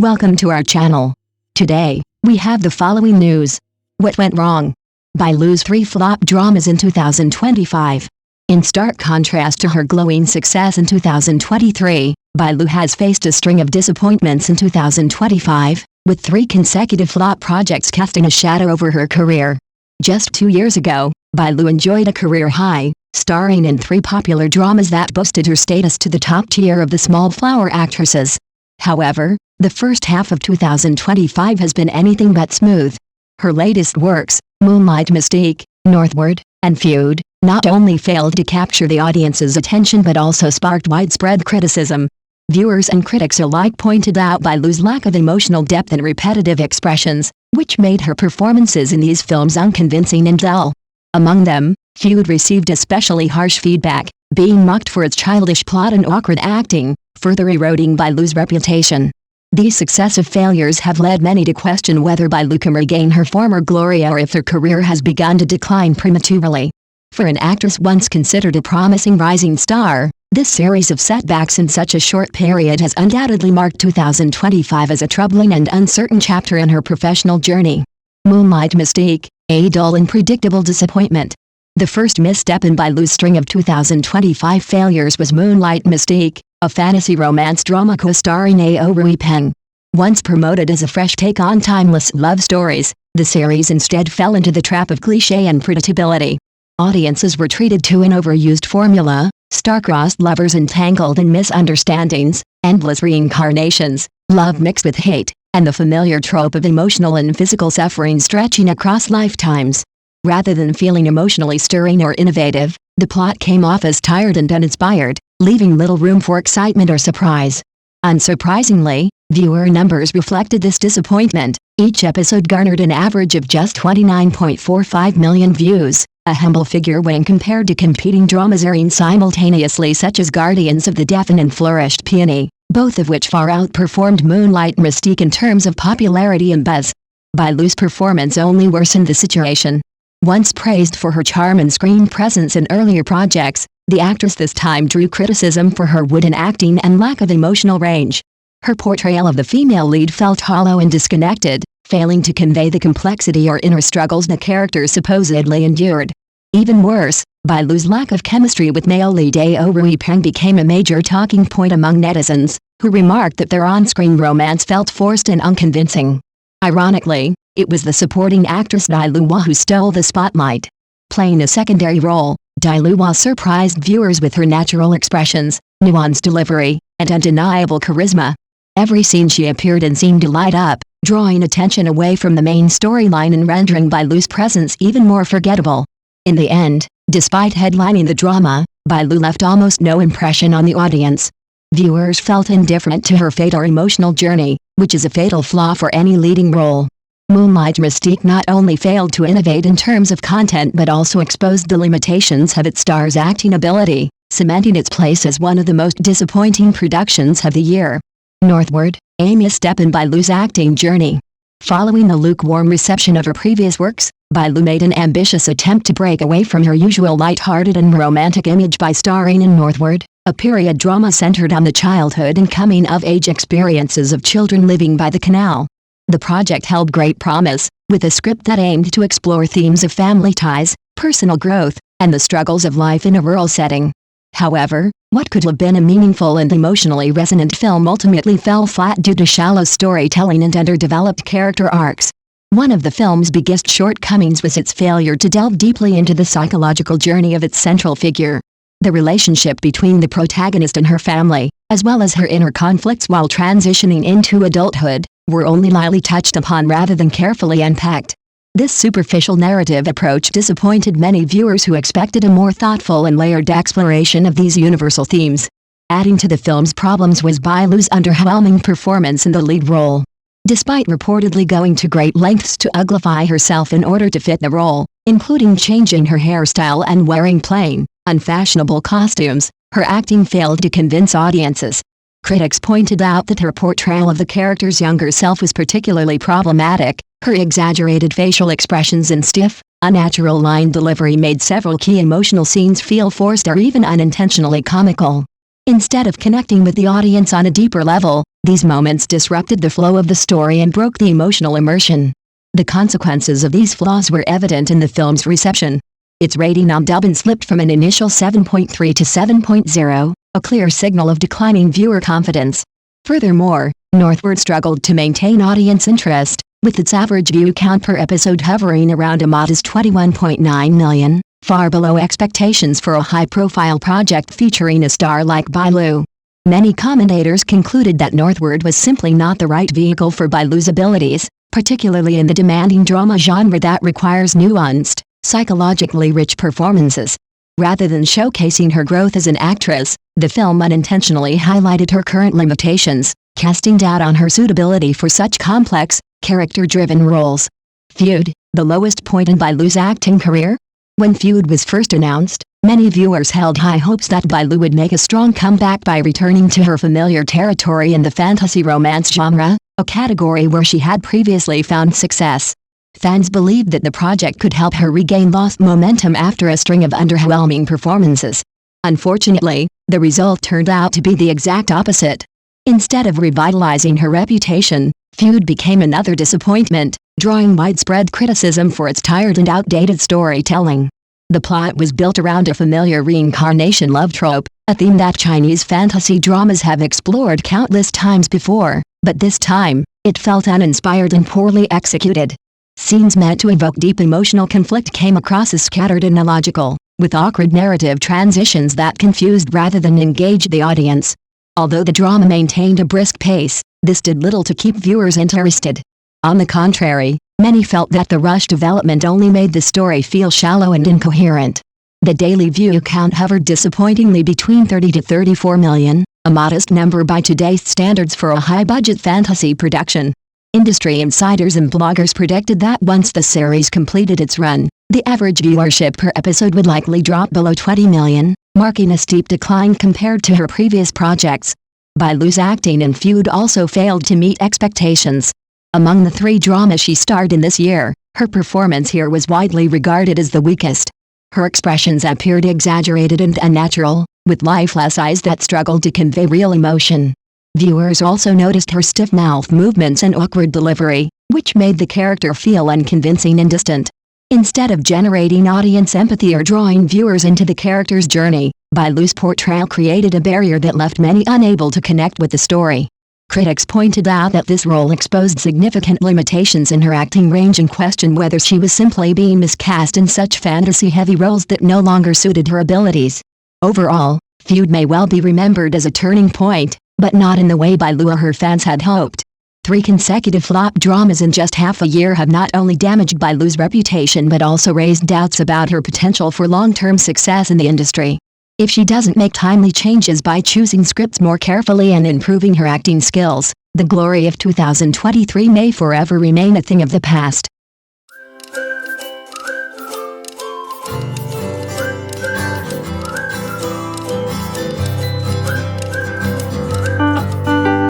Welcome to our channel. Today, we have the following news. What went wrong? Bailu's 3 flop dramas in 2025. In stark contrast to her glowing success in 2023, Bailu has faced a string of disappointments in 2025, with 3 consecutive flop projects casting a shadow over her career. Just 2 years ago, Bailu enjoyed a career high, starring in 3 popular dramas that boosted her status to the top tier of the small flower actresses. However, the first half of 2025 has been anything but smooth. Her latest works, Moonlight Mystique, Northward, and Feud, not only failed to capture the audience's attention but also sparked widespread criticism. Viewers and critics alike pointed out Bailu's lack of emotional depth and repetitive expressions, which made her performances in these films unconvincing and dull. Among them, Feud received especially harsh feedback, being mocked for its childish plot and awkward acting, further eroding Bailu's reputation. These successive failures have led many to question whether Bailu can regain her former glory or if her career has begun to decline prematurely. For an actress once considered a promising rising star, this series of setbacks in such a short period has undoubtedly marked 2025 as a troubling and uncertain chapter in her professional journey. Moonlight Mystique, a dull and predictable disappointment. The first misstep in Bailu's string of 2025 failures was Moonlight Mystique, a fantasy romance drama co-starring Ao Rui Peng. Once promoted as a fresh take on timeless love stories, the series instead fell into the trap of cliché and predictability. Audiences were treated to an overused formula, star-crossed lovers entangled in misunderstandings, endless reincarnations, love mixed with hate, and the familiar trope of emotional and physical suffering stretching across lifetimes. Rather than feeling emotionally stirring or innovative, the plot came off as tired and uninspired, leaving little room for excitement or surprise. Unsurprisingly, viewer numbers reflected this disappointment. Each episode garnered an average of just 29.45 million views, a humble figure when compared to competing dramas airing simultaneously such as Guardians of the Deaf and Flourished Peony, both of which far outperformed Moonlight Mystique in terms of popularity and buzz. Bailu's performance only worsened the situation. Once praised for her charm and screen presence in earlier projects, the actress this time drew criticism for her wooden acting and lack of emotional range. Her portrayal of the female lead felt hollow and disconnected, failing to convey the complexity or inner struggles the character supposedly endured. Even worse, Bailu's lack of chemistry with male lead Ao Rui Peng became a major talking point among netizens, who remarked that their on-screen romance felt forced and unconvincing. Ironically, it was the supporting actress Diluwa who stole the spotlight. Playing a secondary role, Diluwa surprised viewers with her natural expressions, nuanced delivery, and undeniable charisma. Every scene she appeared in seemed to light up, drawing attention away from the main storyline and rendering Bailu's presence even more forgettable. In the end, despite headlining the drama, Bailu left almost no impression on the audience. Viewers felt indifferent to her fate or emotional journey, which is a fatal flaw for any leading role. Moonlight Mystique not only failed to innovate in terms of content but also exposed the limitations of its star's acting ability, cementing its place as one of the most disappointing productions of the year. Northward, a misstep in Bailu's acting journey. Following the lukewarm reception of her previous works, Bailu made an ambitious attempt to break away from her usual light-hearted and romantic image by starring in Northward, a period drama centered on the childhood and coming-of-age experiences of children living by the canal. The project held great promise, with a script that aimed to explore themes of family ties, personal growth, and the struggles of life in a rural setting. However, what could have been a meaningful and emotionally resonant film ultimately fell flat due to shallow storytelling and underdeveloped character arcs. One of the film's biggest shortcomings was its failure to delve deeply into the psychological journey of its central figure. The relationship between the protagonist and her family, as well as her inner conflicts while transitioning into adulthood, were only lightly touched upon rather than carefully unpacked. This superficial narrative approach disappointed many viewers who expected a more thoughtful and layered exploration of these universal themes. Adding to the film's problems was Bailu's underwhelming performance in the lead role. Despite reportedly going to great lengths to uglify herself in order to fit the role, including changing her hairstyle and wearing plain, unfashionable costumes, her acting failed to convince audiences. Critics pointed out that her portrayal of the character's younger self was particularly problematic. Her exaggerated facial expressions and stiff, unnatural line delivery made several key emotional scenes feel forced or even unintentionally comical. Instead of connecting with the audience on a deeper level, These moments disrupted the flow of the story and broke the emotional immersion. The consequences of these flaws were evident in the film's reception. Its rating on Dubbin slipped from an initial 7.3 to 7.0, a clear signal of declining viewer confidence. Furthermore, Northward struggled to maintain audience interest, with its average view count per episode hovering around a modest 21.9 million, far below expectations for a high-profile project featuring a star like Bailu. Many commentators concluded that Northward was simply not the right vehicle for Bailu's abilities, particularly in the demanding drama genre that requires nuanced, psychologically rich performances. Rather than showcasing her growth as an actress, the film unintentionally highlighted her current limitations, casting doubt on her suitability for such complex, character-driven roles. Feud, the lowest point in Bailu's acting career? When Feud was first announced, many viewers held high hopes that Bailu would make a strong comeback by returning to her familiar territory in the fantasy romance genre, a category where she had previously found success. Fans believed that the project could help her regain lost momentum after a string of underwhelming performances. Unfortunately, the result turned out to be the exact opposite. Instead of revitalizing her reputation, Feud became another disappointment, drawing widespread criticism for its tired and outdated storytelling. The plot was built around a familiar reincarnation love trope, a theme that Chinese fantasy dramas have explored countless times before, but this time, it felt uninspired and poorly executed. Scenes meant to evoke deep emotional conflict came across as scattered and illogical, with awkward narrative transitions that confused rather than engaged the audience. Although the drama maintained a brisk pace, this did little to keep viewers interested. On the contrary, many felt that the rushed development only made the story feel shallow and incoherent. The daily view count hovered disappointingly between 30 to 34 million, a modest number by today's standards for a high-budget fantasy production. Industry insiders and bloggers predicted that once the series completed its run, the average viewership per episode would likely drop below 20 million, marking a steep decline compared to her previous projects. Bailu's acting in Feud also failed to meet expectations. Among the 3 dramas she starred in this year, her performance here was widely regarded as the weakest. Her expressions appeared exaggerated and unnatural, with lifeless eyes that struggled to convey real emotion. Viewers also noticed her stiff mouth movements and awkward delivery, which made the character feel unconvincing and distant. Instead of generating audience empathy or drawing viewers into the character's journey, Bailu's portrayal created a barrier that left many unable to connect with the story. Critics pointed out that this role exposed significant limitations in her acting range and questioned whether she was simply being miscast in such fantasy-heavy roles that no longer suited her abilities. Overall, Feud may well be remembered as a turning point, but not in the way Bailu or her fans had hoped. 3 consecutive flop dramas in just half a year have not only damaged Bailu's reputation but also raised doubts about her potential for long-term success in the industry. If she doesn't make timely changes by choosing scripts more carefully and improving her acting skills, the glory of 2023 may forever remain a thing of the past.